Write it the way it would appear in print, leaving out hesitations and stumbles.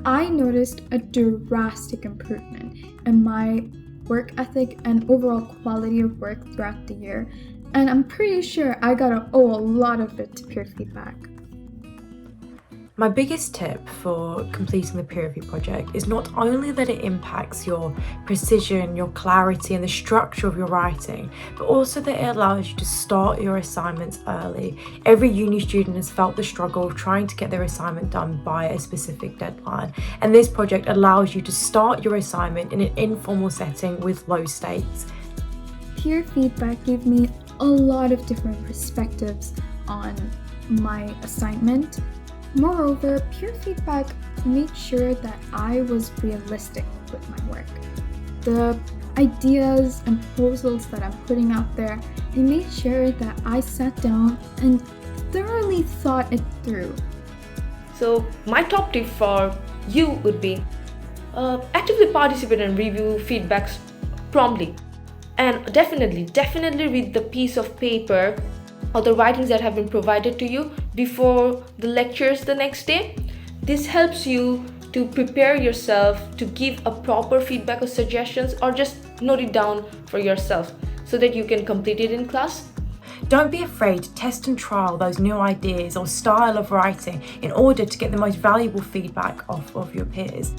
I noticed a drastic improvement in my work ethic and overall quality of work throughout the year, and I'm pretty sure I gotta owe a lot of it to peer feedback. My biggest tip for completing the peer review project is not only that it impacts your precision, your clarity, and the structure of your writing, but also that it allows you to start your assignments early. Every uni student has felt the struggle of trying to get their assignment done by a specific deadline, and this project allows you to start your assignment in an informal setting with low stakes. Peer feedback gave me a lot of different perspectives on my assignment. Moreover, peer feedback made sure that I was realistic with my work. The ideas and proposals that I'm putting out there, they made sure that I sat down and thoroughly thought it through. So my top tip for you would be actively participate and review feedbacks promptly. And definitely read the piece of paper or the writings that have been provided to you before the lectures the next day. This helps you to prepare yourself to give a proper feedback or suggestions, or just note it down for yourself so that you can complete it in class. Don't be afraid to test and trial those new ideas or style of writing in order to get the most valuable feedback off of your peers.